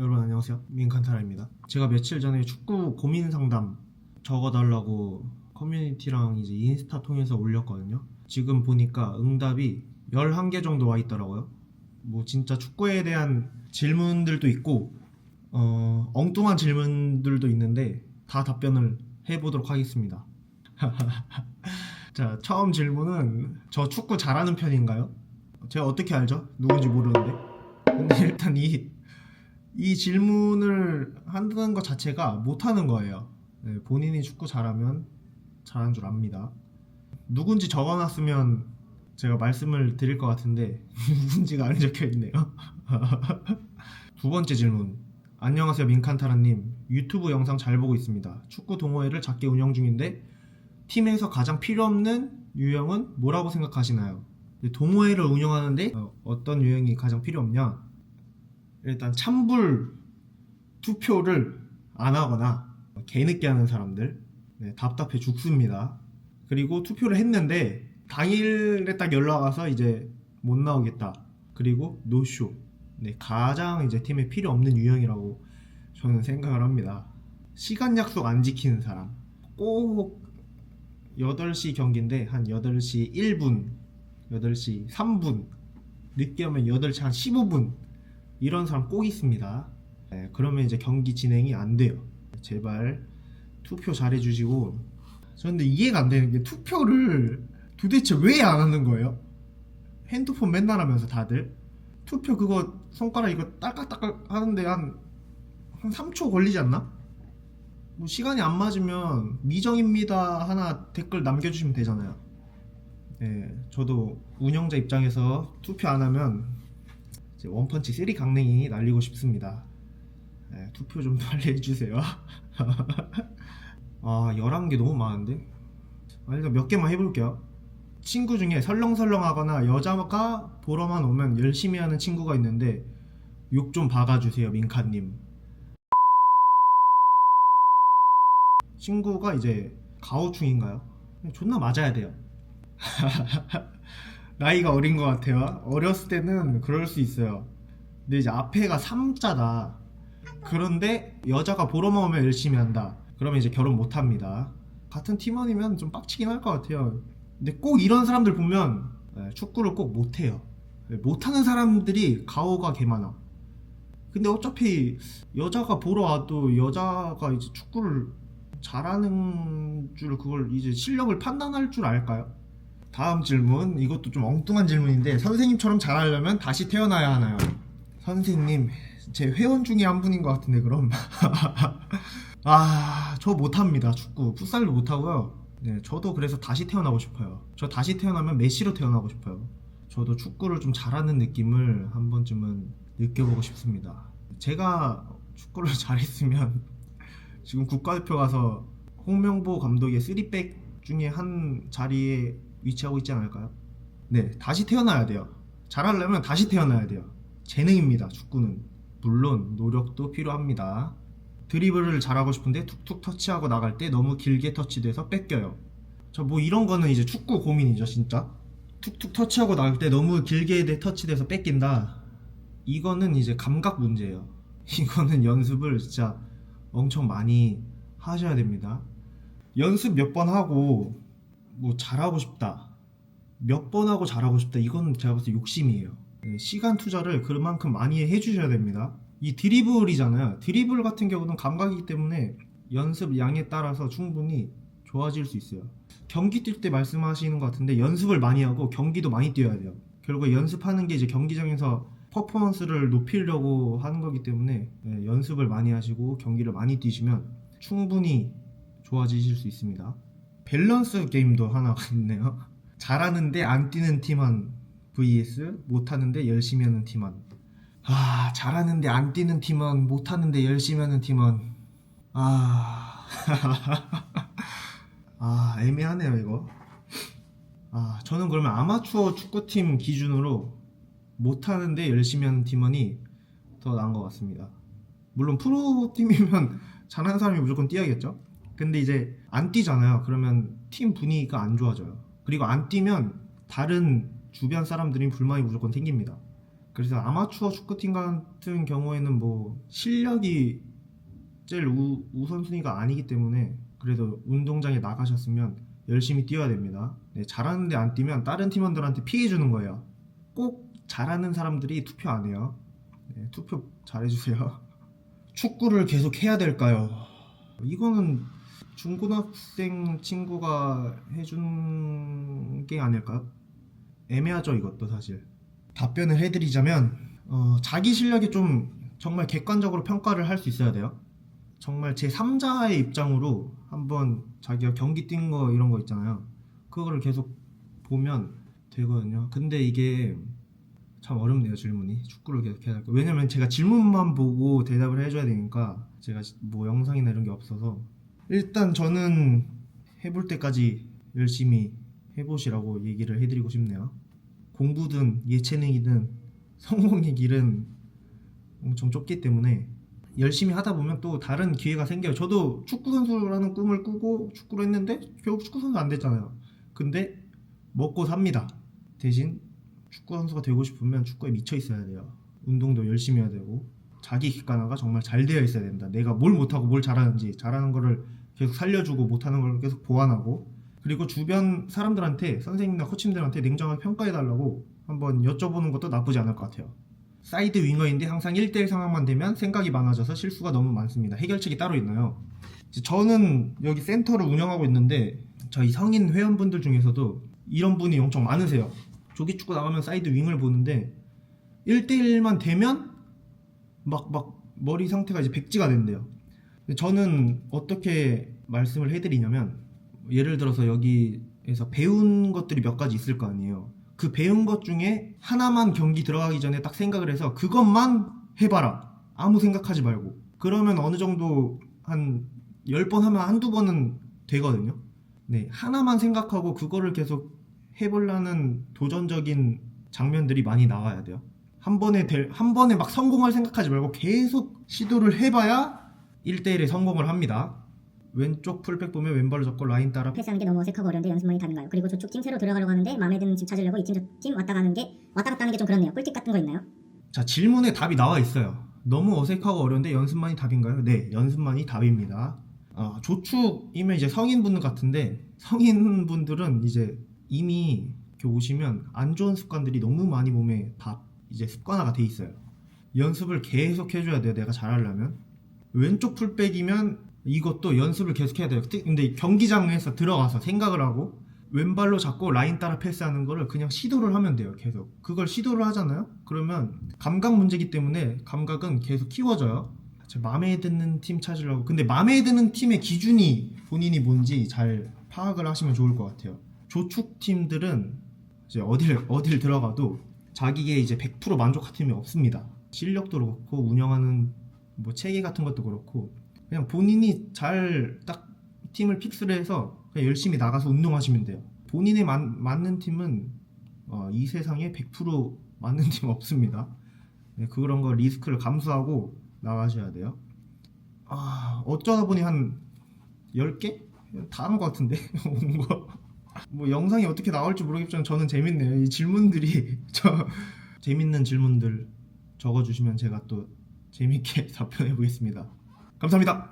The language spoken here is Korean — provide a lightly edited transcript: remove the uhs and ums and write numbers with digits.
여러분 안녕하세요, 민칸타라입니다. 제가 며칠 전에 축구 고민 상담 적어달라고 커뮤니티랑 이제 인스타 통해서 올렸거든요. 지금 보니까 응답이 11개 정도 와 있더라고요. 뭐 진짜 축구에 대한 질문들도 있고 엉뚱한 질문들도 있는데 다 답변을 해보도록 하겠습니다. 자, 처음 질문은 저 축구 잘하는 편인가요? 제가 어떻게 알죠? 누군지 모르는데. 근데 일단 이 질문을 한다는 것 자체가 못하는 거예요. 네, 본인이 축구 잘하면 잘하는 줄 압니다. 누군지 적어놨으면 제가 말씀을 드릴 것 같은데 누군지가 안 적혀있네요. 두 번째 질문. 안녕하세요, 민칸타라님. 유튜브 영상 잘 보고 있습니다. 축구 동호회를 작게 운영 중인데 팀에서 가장 필요 없는 유형은 뭐라고 생각하시나요? 동호회를 운영하는데 어떤 유형이 가장 필요 없냐? 일단 찬불 투표를 안 하거나 개늦게 하는 사람들, 네, 답답해 죽습니다. 그리고 투표를 했는데 당일에 딱 연락 와서 이제 못 나오겠다. 그리고 노쇼. 네, 가장 이제 팀에 필요 없는 유형이라고 저는 생각을 합니다. 시간 약속 안 지키는 사람. 꼭 8시 경기인데 한 8시 1분, 8시 3분, 늦게 오면 8시 한 15분 이런 사람 꼭 있습니다. 네, 그러면 이제 경기 진행이 안 돼요. 제발 투표 잘 해주시고. 저 근데 이해가 안 되는 게 투표를 도대체 왜 안 하는 거예요? 핸드폰 맨날 하면서 다들 투표 그거 손가락 이거 딸깍딸깍 하는데 한 3초 걸리지 않나? 뭐 시간이 안 맞으면 미정입니다 하나 댓글 남겨주시면 되잖아요. 네, 저도 운영자 입장에서 투표 안 하면 이제 원펀치 3 강냉이 날리고 싶습니다. 네, 투표 좀 빨리 해주세요. 아, 11개 너무 많은데? 일단 몇 개만 해볼게요. 친구 중에 설렁설렁하거나 여자가 보러만 오면 열심히 하는 친구가 있는데 욕 좀 박아주세요, 민카님. 친구가 이제 가오충인가요? 존나 맞아야 돼요. 나이가 어린 것 같아요. 어렸을 때는 그럴 수 있어요. 근데 이제 앞에가 3자다. 그런데 여자가 보러만 오면 열심히 한다. 그러면 이제 결혼 못 합니다. 같은 팀원이면 좀 빡치긴 할 것 같아요. 근데 꼭 이런 사람들 보면 축구를 꼭 못해요. 못하는 사람들이 가오가 개 많아. 근데 어차피 여자가 보러 와도 여자가 이제 축구를 잘하는 줄, 그걸 이제 실력을 판단할 줄 알까요? 다음 질문. 이것도 좀 엉뚱한 질문인데 선생님처럼 잘하려면 다시 태어나야 하나요? 선생님, 제 회원 중에 한 분인 것 같은데 그럼. 아, 저 못합니다. 축구 풋살도 못하고요. 네, 저도 그래서 다시 태어나고 싶어요. 저 다시 태어나면 메시로 태어나고 싶어요. 저도 축구를 좀 잘하는 느낌을 한 번쯤은 느껴보고 싶습니다. 제가 축구를 잘했으면 지금 국가대표 가서 홍명보 감독의 3백 중에 한 자리에 위치하고 있지 않을까요? 네, 다시 태어나야 돼요. 잘하려면 다시 태어나야 돼요. 재능입니다, 축구는. 물론 노력도 필요합니다. 드리블을 잘하고 싶은데 툭툭 터치하고 나갈 때 너무 길게 터치돼서 뺏겨요. 저 뭐 이런 거는 이제 축구 고민이죠, 진짜. 툭툭 터치하고 나갈 때 너무 길게 터치돼서 뺏긴다. 이거는 이제 감각 문제예요. 이거는 연습을 진짜 엄청 많이 하셔야 됩니다. 연습 몇 번 하고 뭐 잘하고 싶다, 몇 번 하고 잘하고 싶다, 이건 제가 봤을 때 욕심이에요. 시간 투자를 그만큼 많이 해주셔야 됩니다. 이 드리블이잖아요. 드리블 같은 경우는 감각이기 때문에 연습 양에 따라서 충분히 좋아질 수 있어요. 경기 뛸 때 말씀하시는 것 같은데 연습을 많이 하고 경기도 많이 뛰어야 돼요. 결국 연습하는 게 이제 경기장에서 퍼포먼스를 높이려고 하는 거기 때문에 연습을 많이 하시고 경기를 많이 뛰시면 충분히 좋아지실 수 있습니다. 밸런스 게임도 하나 있네요. 잘하는데 안 뛰는 팀원 vs 못하는데 열심히 하는 팀원. 아, 잘하는데 안 뛰는 팀원, 못하는데 열심히 하는 팀원. 아, 아, 애매하네요 이거. 아, 저는 그러면 아마추어 축구팀 기준으로 못하는데 열심히 하는 팀원이 더 나은 것 같습니다. 물론 프로팀이면 잘하는 사람이 무조건 뛰어야겠죠. 근데 이제 안 뛰잖아요. 그러면 팀 분위기가 안 좋아져요. 그리고 안 뛰면 다른 주변 사람들이 불만이 무조건 생깁니다. 그래서 아마추어 축구팀 같은 경우에는 뭐 실력이 제일 우선순위가 아니기 때문에 그래도 운동장에 나가셨으면 열심히 뛰어야 됩니다. 네, 잘하는데 안 뛰면 다른 팀원들한테 피해 주는 거예요. 꼭 잘하는 사람들이 투표 안 해요. 네, 투표 잘해주세요. 축구를 계속 해야 될까요? 이거는 중고등학생 친구가 해준 게 아닐까요? 애매하죠, 이것도 사실. 답변을 해드리자면 자기 실력에 좀 정말 객관적으로 평가를 할 수 있어야 돼요. 정말 제 3자의 입장으로 한번 자기가 경기 뛴 거 이런 거 있잖아요. 그거를 계속 보면 되거든요. 근데 이게 참 어렵네요, 질문이. 축구를 계속 해야 될까? 왜냐면 제가 질문만 보고 대답을 해줘야 되니까 제가 뭐 영상이나 이런 게 없어서 일단 저는 해볼 때까지 열심히 해보시라고 얘기를 해드리고 싶네요. 공부든 예체능이든 성공의 길은 엄청 좁기 때문에 열심히 하다 보면 또 다른 기회가 생겨요. 저도 축구 선수라는 꿈을 꾸고 축구를 했는데 결국 축구 선수 안 됐잖아요. 근데 먹고 삽니다. 대신 축구 선수가 되고 싶으면 축구에 미쳐 있어야 돼요. 운동도 열심히 해야 되고 자기 객관화가 정말 잘 되어 있어야 된다. 내가 뭘 못하고 뭘 잘하는지, 잘하는 거를 계속 살려주고 못하는 걸 계속 보완하고, 그리고 주변 사람들한테, 선생님이나 코치님들한테 냉정하게 평가해달라고 한번 여쭤보는 것도 나쁘지 않을 것 같아요. 사이드 윙어인데 항상 1대1 상황만 되면 생각이 많아져서 실수가 너무 많습니다. 해결책이 따로 있나요? 저는 여기 센터를 운영하고 있는데 저희 성인 회원분들 중에서도 이런 분이 엄청 많으세요. 조기 축구 나가면 사이드 윙을 보는데 1대1만 되면 막 머리 상태가 이제 백지가 된대요. 저는 어떻게 말씀을 해드리냐면, 예를 들어서 여기에서 배운 것들이 몇 가지 있을 거 아니에요. 그 배운 것 중에 하나만 경기 들어가기 전에 딱 생각을 해서 그것만 해봐라. 아무 생각하지 말고. 그러면 어느 정도 한 10번 하면 한두 번은 되거든요. 네, 하나만 생각하고 그거를 계속 해보려는 도전적인 장면들이 많이 나와야 돼요. 한 번에 막 성공할 생각하지 말고 계속 시도를 해봐야 1대1에 성공을 합니다. 왼쪽 풀백 보면 왼발로 잡고 라인 따라 패스하는 게 너무 어색하고 어려운데 연습만이 답인가요? 그리고 저쪽 팀 새로 들어가려고 하는데 마음에 드는 팀 찾으려고 이 팀 저 팀 왔다 갔다 하는 게 좀 그렇네요. 꿀팁 같은 거 있나요? 자, 질문에 답이 나와 있어요. 너무 어색하고 어려운데 연습만이 답인가요? 네, 연습만이 답입니다. 조축이면 이제 성인분들 같은데, 성인분들은 이제 이미 이렇게 오시면 안 좋은 습관들이 너무 많이 몸에 다 이제 습관화가 돼 있어요. 연습을 계속 해줘야 돼요, 내가 잘하려면. 왼쪽 풀백이면 이것도 연습을 계속 해야 돼요. 근데 경기장에서 들어가서 생각을 하고 왼발로 잡고 라인 따라 패스하는 거를 그냥 시도를 하면 돼요. 계속 그걸 시도를 하잖아요. 그러면 감각 문제이기 때문에 감각은 계속 키워져요. 마음에 드는 팀 찾으려고. 근데 마음에 드는 팀의 기준이 본인이 뭔지 잘 파악을 하시면 좋을 것 같아요. 조축 팀들은 이제 어딜 들어가도 자기의 이제 100% 만족한 팀이 없습니다. 실력도 그렇고 운영하는 뭐 체계 같은 것도 그렇고, 그냥 본인이 잘 딱 팀을 픽스를 해서 그냥 열심히 나가서 운동하시면 돼요. 본인에 맞는 팀은 이 세상에 100% 맞는 팀 없습니다. 네, 그런 거 리스크를 감수하고 나가셔야 돼요. 어쩌다 보니 한 10개? 다 한 것 같은데? 온 거. 뭐 영상이 어떻게 나올지 모르겠지만 저는 재밌네요. 이 질문들이 재밌는 질문들 적어주시면 제가 또 재밌게 답변해 보겠습니다. 감사합니다.